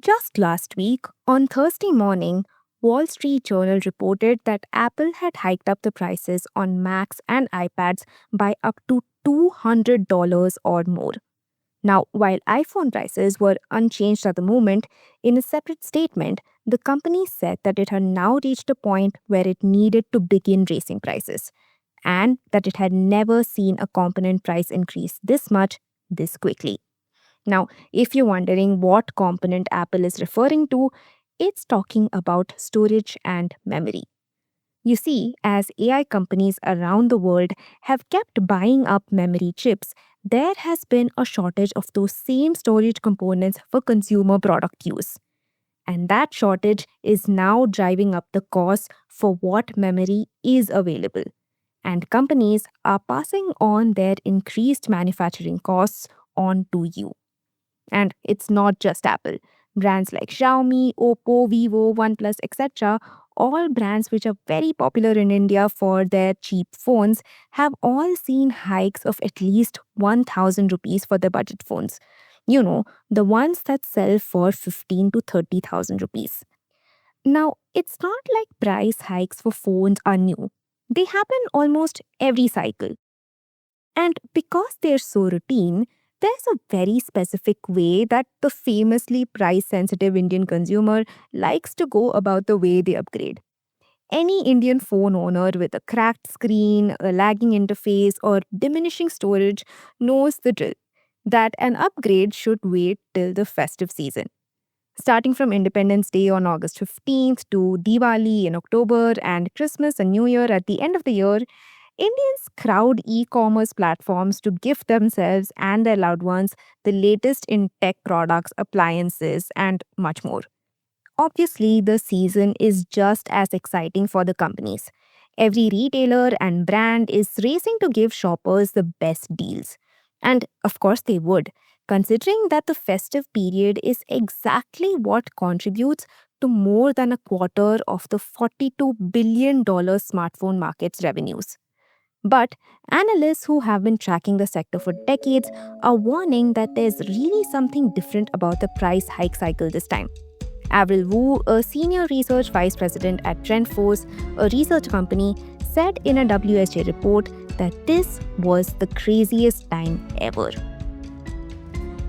Just last week, on Thursday morning, Wall Street Journal reported that Apple had hiked up the prices on Macs and iPads by up to $200 or more. Now, while iPhone prices were unchanged at the moment, in a separate statement, the company said that it had now reached a point where it needed to begin raising prices, and that it had never seen a component price increase this much this quickly. Now, if you're wondering what component Apple is referring to, it's talking about storage and memory. You see, as AI companies around the world have kept buying up memory chips, there has been a shortage of those same storage components for consumer product use. And that shortage is now driving up the cost for what memory is available. And companies are passing on their increased manufacturing costs on to you. And it's not just Apple. Brands like Xiaomi, Oppo, Vivo, OnePlus, etc., all brands which are very popular in India for their cheap phones, have all seen hikes of at least 1000 rupees for their budget phones. You know, the ones that sell for 15 to 30,000 rupees. Now, it's not like price hikes for phones are new. They happen almost every cycle. And because they're so routine, there's a very specific way that the famously price sensitive Indian consumer likes to go about the way they upgrade. Any Indian phone owner with a cracked screen, a lagging interface, or diminishing storage knows the drill that an upgrade should wait till the festive season. Starting from Independence Day on August 15th to Diwali in October and Christmas and New Year at the end of the year, Indians crowd e commerce platforms to gift themselves and their loved ones the latest in tech products, appliances, and much more. Obviously, the season is just as exciting for the companies. Every retailer and brand is racing to give shoppers the best deals. And of course, they would, considering that the festive period is exactly what contributes to more than a quarter of the $42 billion smartphone market's revenues. But analysts who have been tracking the sector for decades are warning that there's really something different about the price hike cycle this time. Avril Wu, a senior research vice president at TrendForce, a research company, said in a WSJ report that this was the craziest time ever.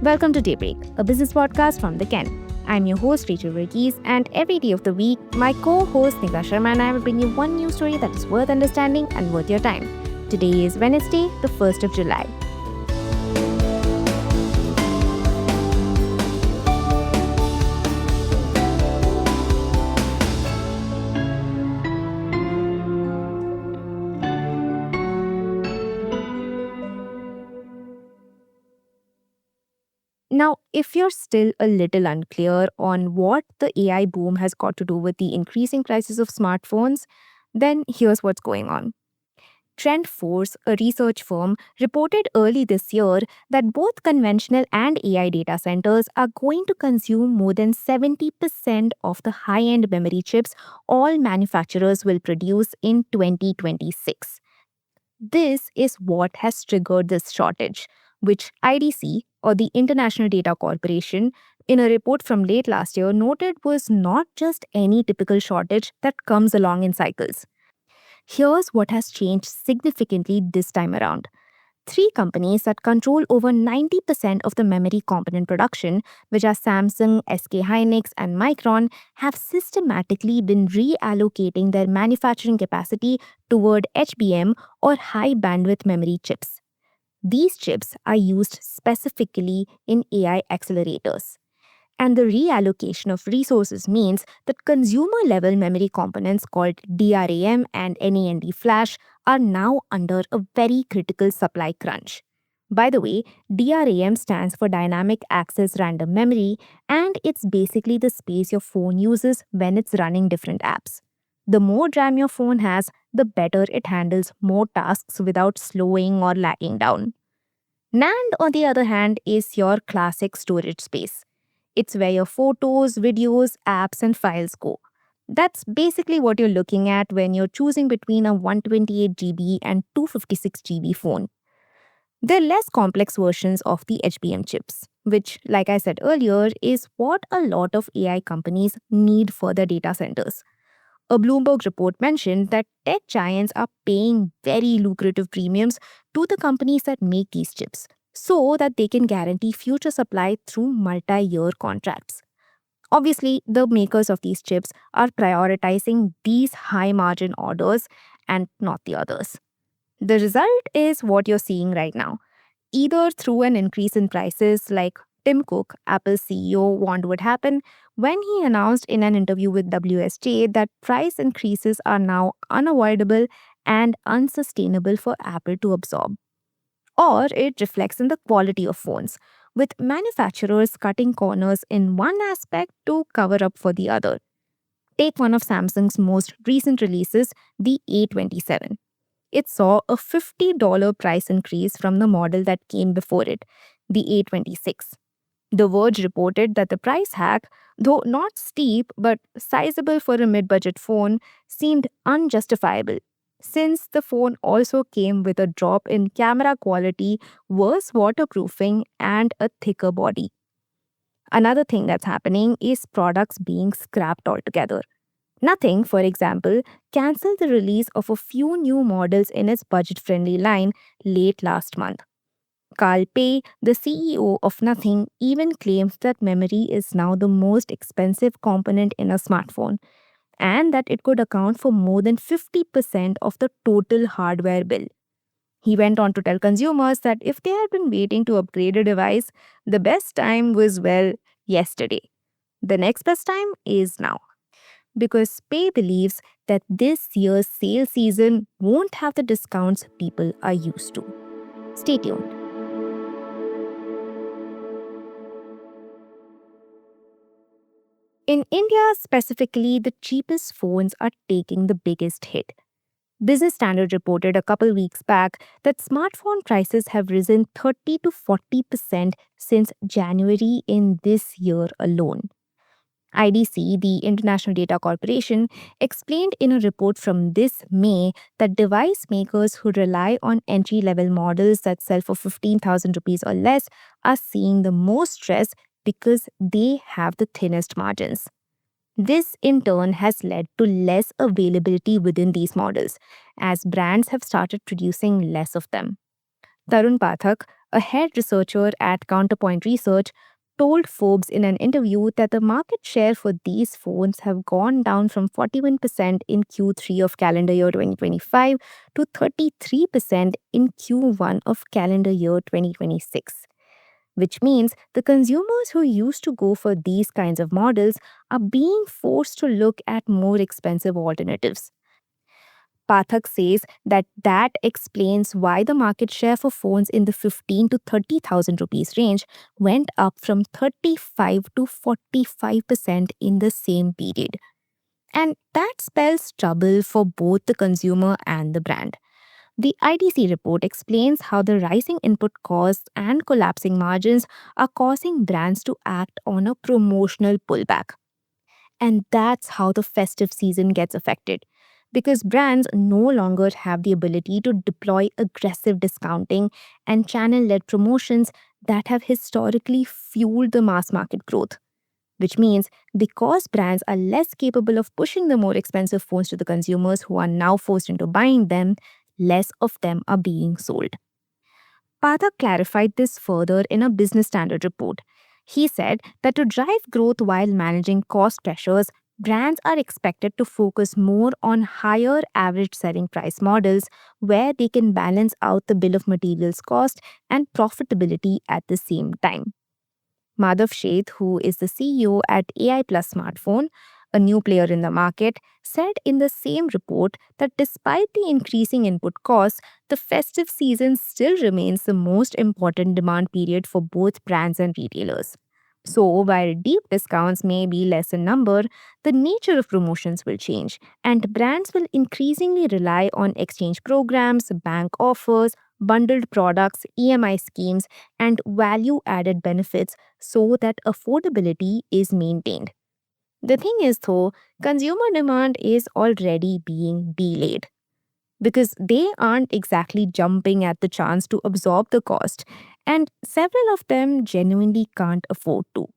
Welcome to Daybreak, a business podcast from The Ken. I'm your host, Rachel Verghese, and every day of the week, my co-host Nigla Sharma and I will bring you one news story that is worth understanding and worth your time. Today is Wednesday, the 1st of July. Now, if you're still a little unclear on what the AI boom has got to do with the increasing prices of smartphones, then here's what's going on. TrendForce, a research firm, reported early this year that both conventional and AI data centers are going to consume more than 70% of the high end memory chips all manufacturers will produce in 2026. This is what has triggered this shortage, which IDC, or the International Data Corporation, in a report from late last year noted was not just any typical shortage that comes along in cycles. Here's what has changed significantly this time around. Three companies that control over 90% of the memory component production, which are Samsung, SK Hynix, and Micron, have systematically been reallocating their manufacturing capacity toward HBM or high bandwidth memory chips. These chips are used specifically in AI accelerators. And the reallocation of resources means that consumer level memory components called DRAM and NAND flash are now under a very critical supply crunch. By the way, DRAM stands for Dynamic Access Random Memory, and it's basically the space your phone uses when it's running different apps. The more RAM your phone has, the better it handles more tasks without slowing or lagging down. NAND, on the other hand, is your classic storage space. It's where your photos, videos, apps, and files go. That's basically what you're looking at when you're choosing between a 128 GB and 256 GB phone. They're less complex versions of the HBM chips. which, like I said earlier, is what a lot of AI companies need for their data centers. A Bloomberg report mentioned that tech giants are paying very lucrative premiums to the companies that make these chips so that they can guarantee future supply through multi year contracts. Obviously, the makers of these chips are prioritizing these high margin orders and not the others. The result is what you're seeing right now, either through an increase in prices like Tim Cook, Apple's CEO, warned would happen when he announced in an interview with WSJ that price increases are now unavoidable and unsustainable for Apple to absorb. Or it reflects in the quality of phones, with manufacturers cutting corners in one aspect to cover up for the other. Take one of Samsung's most recent releases, the A27. It saw a $50 price increase from the model that came before it, the A26. The Verge reported that the price hack, though not steep but sizable for a mid budget phone, seemed unjustifiable since the phone also came with a drop in camera quality, worse waterproofing, and a thicker body. Another thing that's happening is products being scrapped altogether. Nothing, for example, cancelled the release of a few new models in its budget friendly line late last month. Carl Pei, the CEO of Nothing, even claims that memory is now the most expensive component in a smartphone and that it could account for more than 50% of the total hardware bill. He went on to tell consumers that if they had been waiting to upgrade a device, the best time was, well, yesterday. The next best time is now, because Pei believes that this year's sale season won't have the discounts people are used to. Stay tuned. In India specifically, the cheapest phones are taking the biggest hit. Business Standard reported a couple weeks back that smartphone prices have risen 30 to 40% since January in this year alone. IDC, the International Data Corporation, explained in a report from this May that device makers who rely on entry level models that sell for 15,000 rupees or less are seeing the most stress because they have the thinnest margins. This in turn has led to less availability within these models, as brands have started producing less of them. Tarun Pathak, a head researcher at Counterpoint Research, told Forbes in an interview that the market share for these phones have gone down from 41% in Q3 of calendar year 2025 to 33% in Q1 of calendar year 2026, which means the consumers who used to go for these kinds of models are being forced to look at more expensive alternatives. Pathak says that explains why the market share for phones in the 15 to 30,000 rupees range went up from 35 to 45% in the same period. And that spells trouble for both the consumer and the brand. The IDC report explains how the rising input costs and collapsing margins are causing brands to act on a promotional pullback. And that's how the festive season gets affected. Because brands no longer have the ability to deploy aggressive discounting and channel led promotions that have historically fueled the mass market growth. Which means because brands are less capable of pushing the more expensive phones to the consumers who are now forced into buying them, less of them are being sold. Pathak clarified this further in a Business Standard report. He said that to drive growth while managing cost pressures, brands are expected to focus more on higher average selling price models where they can balance out the bill of materials cost and profitability at the same time. Madhav Sheth, who is the CEO at AI Plus Smartphone, a new player in the market, said in the same report that despite the increasing input costs, the festive season still remains the most important demand period for both brands and retailers. So, while deep discounts may be less in number, the nature of promotions will change, and brands will increasingly rely on exchange programs, bank offers, bundled products, EMI schemes, and value added benefits so that affordability is maintained. The thing is, though, consumer demand is already being delayed because they aren't exactly jumping at the chance to absorb the cost. and several of them genuinely can't afford to.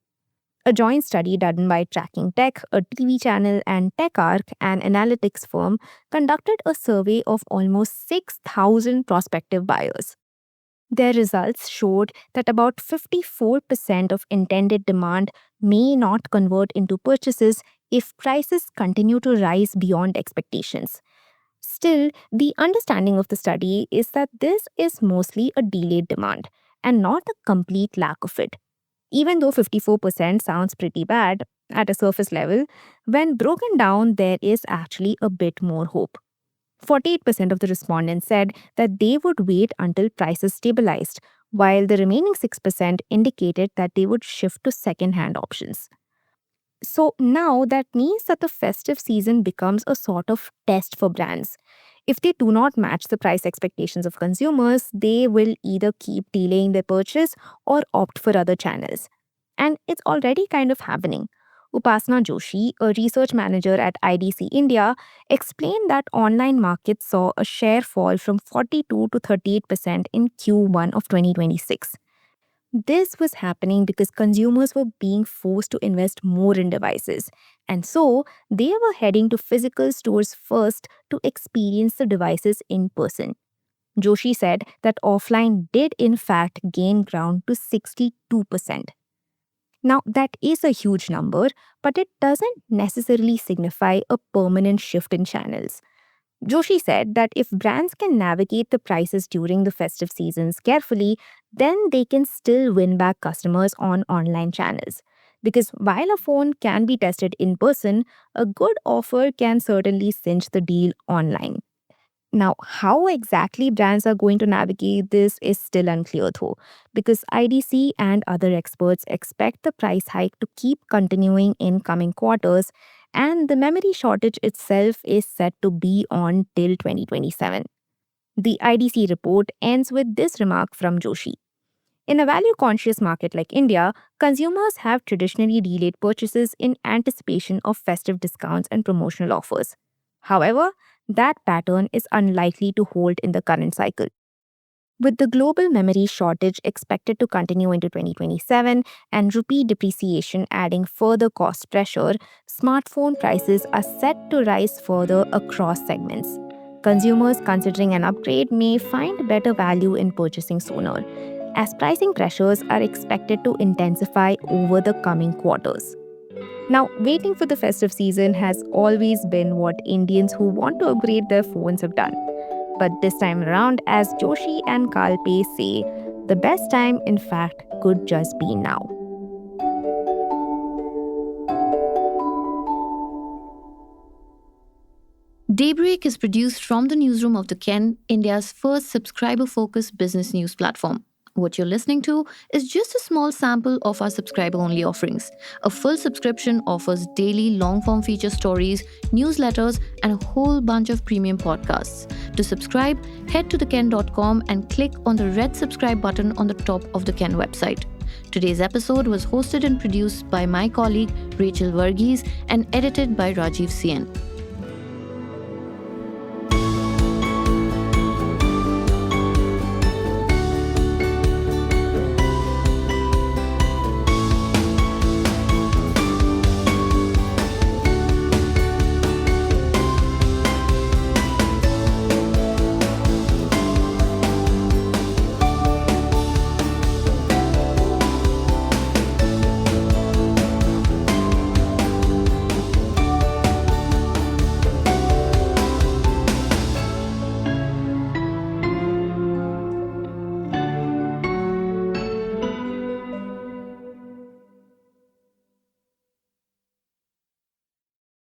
A joint study done by Tracking Tech, a TV channel, and TechArc, an analytics firm, conducted a survey of almost 6,000 prospective buyers. Their results showed that about 54% of intended demand may not convert into purchases if prices continue to rise beyond expectations. Still, the understanding of the study is that this is mostly a delayed demand and not a complete lack of it. Even though 54% sounds pretty bad at a surface level, when broken down, there is actually a bit more hope. 48% of the respondents said that they would wait until prices stabilized, while the remaining 6% indicated that they would shift to second hand options. So now that means that the festive season becomes a sort of test for brands. If they do not match the price expectations of consumers, they will either keep delaying their purchase or opt for other channels. And it's already kind of happening. Upasana Joshi, a research manager at IDC India, explained that online markets saw a share fall from 42 to 38% in Q1 of 2026. This was happening because consumers were being forced to invest more in devices. And so they were heading to physical stores first to experience the devices in person. Joshi said that offline did in fact gain ground to 62%. Now, that is a huge number, but it doesn't necessarily signify a permanent shift in channels. Joshi said that if brands can navigate the prices during the festive seasons carefully, then they can still win back customers on online channels. Because while a phone can be tested in person, a good offer can certainly cinch the deal online. Now, how exactly brands are going to navigate this is still unclear though, because IDC and other experts expect the price hike to keep continuing in coming quarters, and the memory shortage itself is set to be on till 2027. The IDC report ends with this remark from Joshi. In a value conscious market like India, consumers have traditionally delayed purchases in anticipation of festive discounts and promotional offers. However, that pattern is unlikely to hold in the current cycle. With the global memory shortage expected to continue into 2027 and rupee depreciation adding further cost pressure, smartphone prices are set to rise further across segments. Consumers considering an upgrade may find better value in purchasing sooner, as pricing pressures are expected to intensify over the coming quarters. Now, waiting for the festive season has always been what Indians who want to upgrade their phones have done. But this time around, as Joshi and Kalpe say, the best time, in fact, could just be now. Daybreak is produced from the newsroom of The Ken, India's first subscriber focused business news platform. What you're listening to is just a small sample of our subscriber only offerings. A full subscription offers daily long form feature stories, newsletters, and a whole bunch of premium podcasts. To subscribe, head to theken.com and click on the red subscribe button on the top of the Ken website. Today's episode was hosted and produced by my colleague Rachel Varghese and edited by Rajiv Sien.